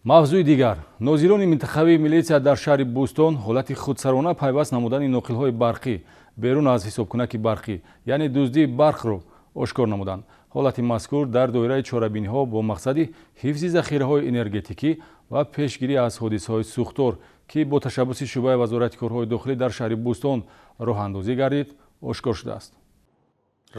мавзӯи дигар, нозирони минтахавии милитсия дар шаҳри Бӯстон ҳолати худсарона пайваст намудани ноқилҳои барқӣ берун аз ҳисобкунаки барқӣ, яъне дуздии барқро ошкор намуданд. ҳолати мазкур дар доираи чорабиниҳо бо мақсади ҳифзи захираҳои энергетикӣ ва пешгирӣ аз ҳодисаҳои сӯхтор, ки бо ташаббуси шуъбаи вазорати корҳои дохилӣ дар шаҳри Бӯстон роҳандозӣ гардид, ошкор шудааст.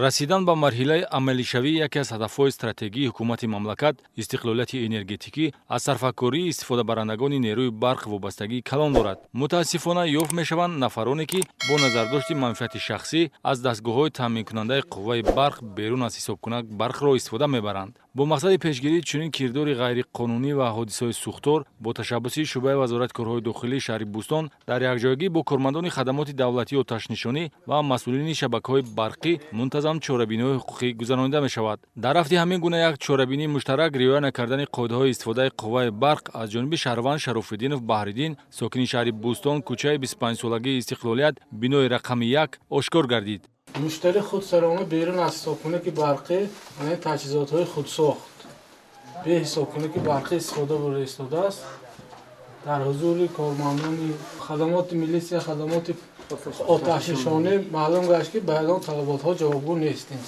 расидан ба марҳилаи амалишавӣ яке аз ҳадафҳои стратегии ҳукумати мамлакат истиқлолияти энергетикӣ аз сарфакории истифодабарандагони нерӯи барқ вобастагии калон дорад. мутаассифона ёфт мешаванд нафароне ки бо назардошти манфиати шахсӣ аз дастгоҳҳои таъминкунандаи қувваи барқ берун аз ҳисобкунак барқро истифода мебаранд. бо мақсади пешгирии чунин кирдори ғайриқонунӣ ва ҳодисаҳои сӯхтор, бо ташаббуси шуъбаи вазорати корҳои дохилии шаҳри Бӯстон дар якҷоягӣ бо кормандони хадамоти давлатии оташнишонӣ ва масъулини шабакаҳои барқӣ мунтазам чорабиниҳои ҳуқуқӣ гузаронида мешавад. дар рафти ҳамин гуна як чорабинии муштарак риоя накардани қоидаҳои истифодаи қувваи барқ аз ҷониби шаҳрванд Шарофиддинов Баҳриддин, сокини шаҳри Бӯстон, кӯчаи 25-солагии Истиқлолият, бинои рақами 1 ошкор гардид. муштари худсарона берун аз ҳисобкунаки барқӣ, яъне таҷҳизотҳои худсохт бе ҳисобкунаки барқӣ истифода бурда истодааст. дар ҳузури кормандони хадамоти милитсия, хадамоти оташнишонӣ маълум гашт, ки ба ягон талаботҳо ҷавобгӯ нестем.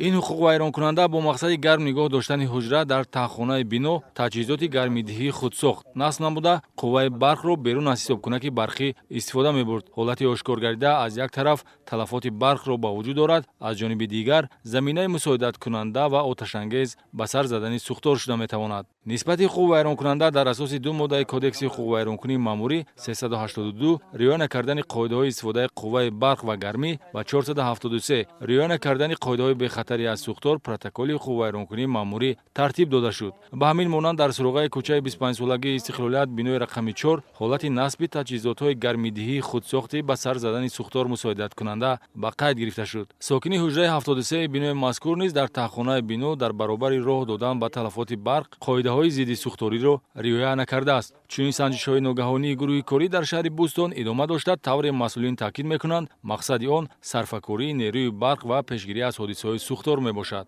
ин ҳуқуқвайронкунанда бо мақсади гарм нигоҳ доштани ҳуҷра дар таҳхонаи бино таҷҳизоти гармидиҳии худсохт насб намуда, қувваи барқро берун аз ҳисобкунаки барқӣ истифода мебурд. ҳолати ошкор гардида аз як тараф талафоти барқро ба вуҷуд дорад, аз ҷониби дигар заминаи мусоидаткунанда ва оташангез ба сар задани сӯхтор шуда метавонад. нисбати ҳуқуқвайронкунанда дар асоси ду моддаи кодекси ҳуқуқвайронкунии маъмурӣ 372 риоя накардани қоидаҳои истифодаи қувваи барқ ва гармӣ ва 473 риоя накардани қоидаҳои бехатарӣ аз сӯхтор протоколи ҳуқуқвайронкунии маъмурӣ тартиб дода шуд. ба ҳамин монанд дар суроғаи кӯчаи 25-солагии Истиқлолият, бинои рақами 4 ҳолати насби таҷҳизотҳои гармидиҳии худсохти ба сар задани сӯхтор мусоидаткунанда ба қайд гирифта шуд. сокини ҳуҷраи 73 бинои мазкур низ дар таҳхонаи бино дар баробари роҳ додан ба талафоти барқ қоидаҳои зидди сӯхториро риоя накардааст. чунин санҷишҳои ногаҳонии гурӯҳи корӣ дар шаҳри Бӯстон идома дошта, тавре масъулин таъкид мекунанд, мақсади он сарфакории нерӯи барқ ва пешгирӣ аз ҳодисаҳои сӯхтор мебошад.